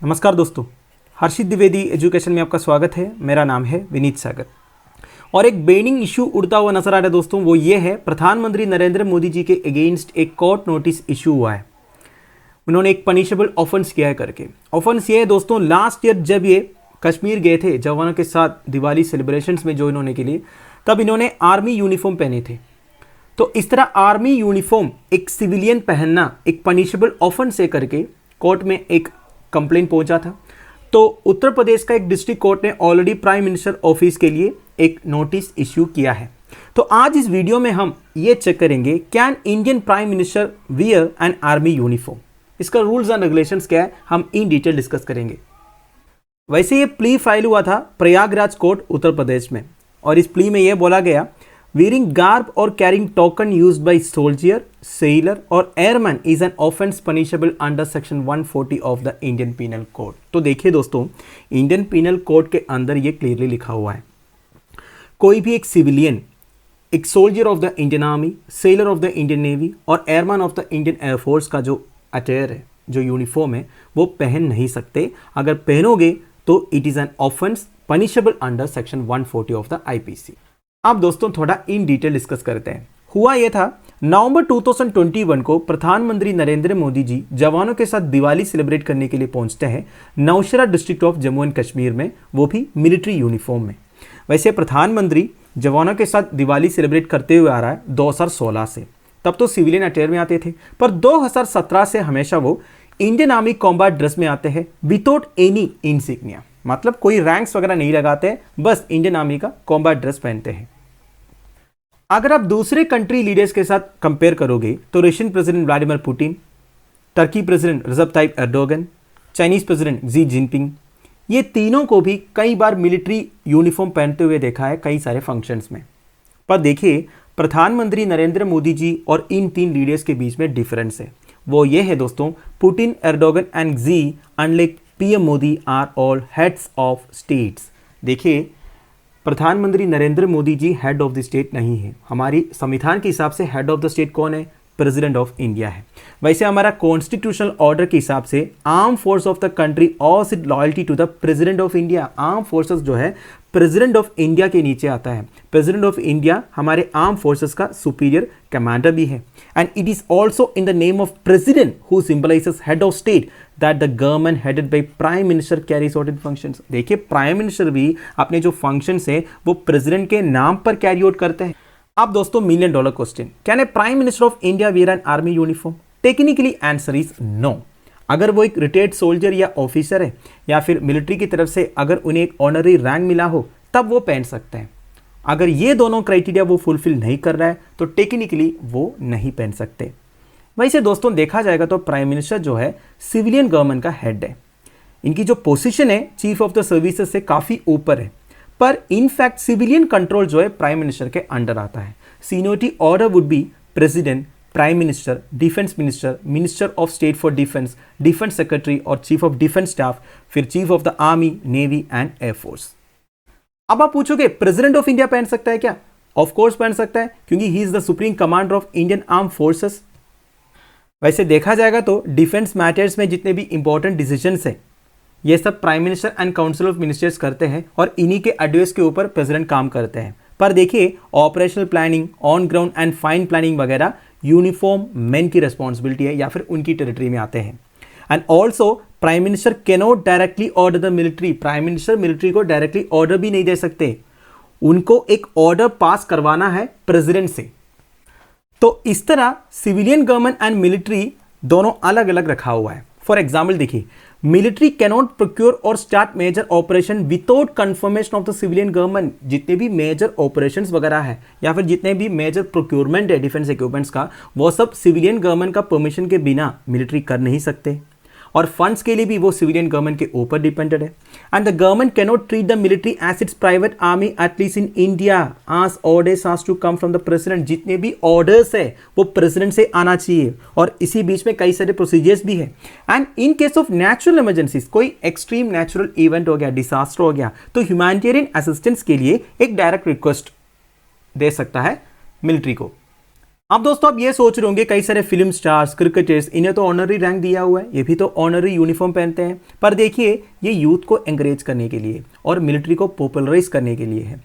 नमस्कार दोस्तों, हर्षित द्विवेदी एजुकेशन में आपका स्वागत है। मेरा नाम है विनीत सागर और एक बेनिंग इशू उड़ता हुआ नजर आ रहा है दोस्तों। वो ये है, प्रधानमंत्री नरेंद्र मोदी जी के अगेंस्ट एक कोर्ट नोटिस इशू हुआ है। उन्होंने एक पनिशेबल ऑफेंस किया है करके। ऑफेंस ये है दोस्तों, लास्ट ईयर जब ये कश्मीर गए थे जवानों के साथ दिवाली सेलिब्रेशंस में ज्वाइन होने के लिए, तब इन्होंने आर्मी यूनिफॉर्म पहने थे। तो इस तरह आर्मी यूनिफॉर्म एक सिविलियन पहनना एक पनिशेबल ऑफेंस है करके कोर्ट में एक कंप्लेंट पहुंचा था। तो उत्तर प्रदेश का एक डिस्ट्रिक्ट कोर्ट ने ऑलरेडी प्राइम मिनिस्टर ऑफिस के लिए एक नोटिस इश्यू किया है। तो आज इस वीडियो में हम ये चेक करेंगे, can Indian prime minister wear an army uniform, इसका रूल्स एंड रेगुलेशंस क्या है, हम इन डिटेल डिस्कस करेंगे। वैसे ये प्ली फाइल हुआ था प्रयागराज कोर्ट उत्तर प्रदेश में, और इस प्ली में यह बोला गया, wearing garb or carrying token used by soldier, sailor or airman is an offense punishable under section 140 of the Indian Penal Code। तो देखिए दोस्तों, इंडियन पिनल कोड के अंदर ये क्लियरली लिखा हुआ है, कोई भी एक सिविलियन, एक soldier of the Indian army, sailor of the Indian navy और airman of the Indian air force का जो अटेयर है, जो यूनिफॉर्म है, वो पहन नहीं सकते। अगर पहनोगे तो it is an offence punishable under section 140 of the IPC। अब दोस्तों थोड़ा इन डिटेल डिस्कस करते हैं। हुआ यह था, नवंबर 2021 को प्रधानमंत्री नरेंद्र मोदी जी जवानों के साथ दिवाली सेलिब्रेट करने के लिए पहुंचते हैं Nowshera district of Jammu and Kashmir में, वो भी मिलिट्री यूनिफॉर्म में। वैसे प्रधानमंत्री जवानों के साथ दिवाली सेलिब्रेट करते हुए आ रहा है 2016 से, तब तो सिविलियन अटेयर में आते थे, पर 2017 से हमेशा वो इंडियन आर्मी कॉम्बैट ड्रेस में आते हैं विदाउट एनी इंसिग्निया, मतलब कोई रैंक्स वगैरह नहीं लगाते, बस इंडियन आर्मी का कॉम्बैट ड्रेस पहनते हैं। अगर आप दूसरे कंट्री लीडर्स के साथ कंपेयर करोगे तो Russian president Vladimir Putin, Turkey president Recep Tayyip Erdogan, Chinese president Xi Jinping, ये तीनों को भी कई बार मिलिट्री यूनिफॉर्म पहनते हुए देखा है कई सारे फंक्शंस में। पर देखिए, प्रधानमंत्री नरेंद्र मोदी जी और इन तीन लीडर्स के बीच में डिफरेंस है। वो ये है दोस्तों, Putin, Erdogan and Xi unlike PM Modi are all heads of states. देखिए, प्रधानमंत्री Narendra Modi ji head of the state नहीं है। हमारी संविधान के हिसाब से हेड ऑफ द स्टेट कौन है? प्रेसिडेंट ऑफ इंडिया है। वैसे हमारा कॉन्स्टिट्यूशनल ऑर्डर के हिसाब से arm force of the country owes its loyalty to the president of India. Arm forces जो है प्रेसिडेंट ऑफ इंडिया के नीचे आता है। प्रेसिडेंट ऑफ इंडिया हमारे आर्म फोर्सेस का सुपीरियर कमांडर भी है, and it is also in the name of president who symbolises head of state that the government headed by prime minister carries out in functions. देखिए, prime minister भी अपने जो functions है वो president के नाम पर कैरी आउट करते हैं। अब दोस्तों $1 million question, can a prime minister of India wear an army uniform? Technically answer is no. अगर वो एक रिटायर्ड सोल्जर या ऑफिसर है या फिर मिलिट्री की तरफ से अगर उन्हें एक ऑनररी रैंक मिला हो तब वो पहन सकते हैं। अगर ये दोनों क्राइटेरिया वो फुलफिल नहीं कर रहा है तो टेक्निकली वो नहीं पहन सकते। वैसे दोस्तों देखा जाएगा तो प्राइम मिनिस्टर जो है सिविलियन गवर्नमेंट का हेड है। इनकी जो पोजीशन है चीफ ऑफ द सर्विसेज से काफ़ी ऊपर है, पर इनफैक्ट सिविलियन कंट्रोल जो है प्राइम मिनिस्टर के अंडर आता है। Seniority order would be president, prime minister, defence minister, minister of state for defence, defence secretary और चीफ ऑफ डिफेंस स्टाफ, फिर chief of the army, navy and air force. अब आप पूछोगे प्रेसिडेंट ऑफ इंडिया पहन सकता है क्या? ऑफ कोर्स पहन सकता है, क्योंकि he is the supreme commander of Indian arm forces. वैसे देखा जाएगा तो डिफेंस मैटर्स में जितने भी इंपॉर्टेंट डिसीजंस है ये सब prime minister and council of ministers करते हैं, और इन्हीं के एडवाइस के ऊपर प्रेसिडेंट काम करते हैं। पर देखिए, operational planning, on ground and fine planning वगैरह यूनिफॉर्म मैन की रिस्पॉन्सिबिलिटी है या फिर उनकी टेरिटरी में आते हैं। And also prime minister cannot directly order the military. Prime minister military को डायरेक्टली ऑर्डर भी नहीं दे सकते, उनको एक ऑर्डर पास करवाना है प्रेसिडेंट से। तो इस तरह सिविलियन गवर्नमेंट एंड मिलिट्री दोनों अलग अलग रखा हुआ है। फॉर एग्जाम्पल देखिए, मिलिट्री कैनॉट प्रोक्योर और start major operation without confirmation of the civilian government. जितने भी मेजर ऑपरेशंस वगैरह है या फिर जितने भी मेजर प्रोक्योरमेंट है डिफेंस इक्विपमेंट्स का, वो सब सिविलियन गवर्नमेंट का परमिशन के बिना मिलिट्री कर नहीं सकते, और फंड्स के लिए भी वो सिविलियन गवर्नमेंट के ऊपर डिपेंडेड है। And the government cannot treat the military as its private army at least in India, आज orders has to come from the president. जितने भी ऑर्डर्स है वो प्रेसिडेंट से आना चाहिए, और इसी बीच में कई सारे प्रोसीजर्स भी है। And in case of natural emergencies, कोई एक्सट्रीम नेचुरल इवेंट हो गया, डिसास्टर हो गया, तो ह्यूमैनिटेरियन असिस्टेंस के लिए एक डायरेक्ट रिक्वेस्ट दे सकता है मिलिट्री को। अब दोस्तों आप ये सोच रहे होंगे कई सारे फिल्म स्टार्स, क्रिकेटर्स, इन्हें तो ऑनरी रैंक दिया हुआ है, ये भी तो ऑनरी यूनिफॉर्म पहनते हैं। पर देखिए ये यूथ को एंकरेज करने के लिए और मिलिट्री को पॉपुलराइज करने के लिए है।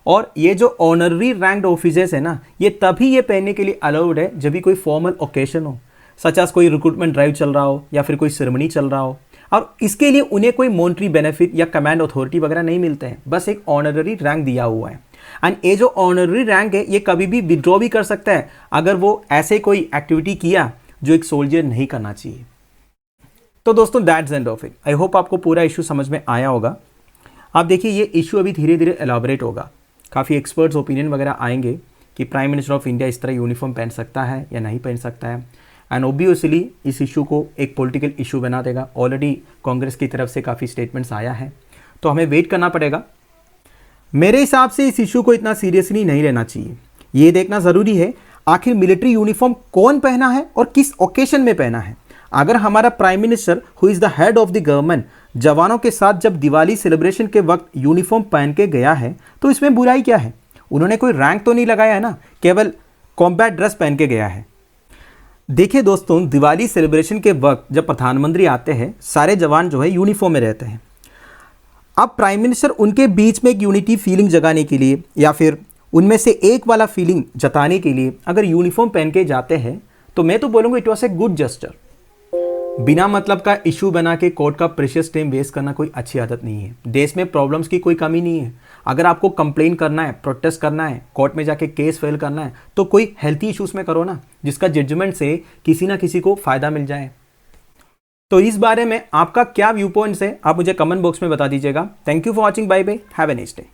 और ये जो ऑनरी रैंक्ड ऑफिसर्स है ना, ये तभी ये पहनने के लिए अलाउड है जब भी कोई फॉर्मल ओकेशन हो, सच एज कोई रिक्रूटमेंट ड्राइव चल रहा हो या फिर कोई सेरेमनी चल रहा हो। और इसके लिए उन्हें कोई मॉनिटरी बेनिफिट या कमांड अथॉरिटी वगैरह नहीं मिलते हैं, बस एक ऑनररी रैंक दिया हुआ है। एंड ये जो ऑनररी रैंक है ये कभी भी विड्रॉ भी कर सकता है अगर वो ऐसे कोई एक्टिविटी किया जो एक सोल्जर नहीं करना चाहिए। तो दोस्तों that's end of it. I hope आपको पूरा इशू समझ में आया होगा। आप देखिए ये इशू अभी धीरे धीरे एलाबोरेट होगा, काफ़ी एक्सपर्ट्स ओपिनियन वगैरह आएंगे कि प्राइम मिनिस्टर ऑफ इंडिया इस तरह यूनिफॉर्म पहन सकता है या नहीं पहन सकता है। एंड ऑब्वियसली इस इशू को एक पॉलिटिकल इशू बना देगा। ऑलरेडी कांग्रेस की तरफ से काफ़ी स्टेटमेंट्स आया है, तो हमें वेट करना पड़ेगा। मेरे हिसाब से इस इशू को इतना सीरियसली नहीं लेना चाहिए। ये देखना ज़रूरी है आखिर मिलिट्री यूनिफॉर्म कौन पहना है और किस ओकेशन में पहना है। अगर हमारा prime minister who is the head of the government जवानों के साथ जब दिवाली सेलिब्रेशन के वक्त यूनिफॉर्म पहन के गया है तो इसमें बुराई क्या है? उन्होंने कोई रैंक तो नहीं लगाया है ना, केवल कॉम्बैट ड्रेस पहन के गया है। देखिए दोस्तों, दिवाली सेलिब्रेशन के वक्त जब प्रधानमंत्री आते हैं सारे जवान जो है यूनिफॉर्म में रहते हैं। अब प्राइम मिनिस्टर उनके बीच में एक यूनिटी फीलिंग जगाने के लिए या फिर उनमें से एक वाला फीलिंग जताने के लिए अगर यूनिफॉर्म पहन के जाते हैं तो मैं तो बोलूँगा it was a good gesture. बिना मतलब का इशू बना के कोर्ट का प्रेशियस टाइम वेस्ट करना कोई अच्छी आदत नहीं है। देश में प्रॉब्लम्स की कोई कमी नहीं है। अगर आपको कंप्लेन करना है, प्रोटेस्ट करना है, कोर्ट में जाके केस फाइल करना है तो कोई हेल्थी इश्यूज में करो ना, जिसका जजमेंट से किसी ना किसी को फायदा मिल जाए। तो इस बारे में आपका क्या व्यू पॉइंट्स है आप मुझे कमेंट बॉक्स में बता दीजिएगा। Thank you for watching, bye bye, have a nice day.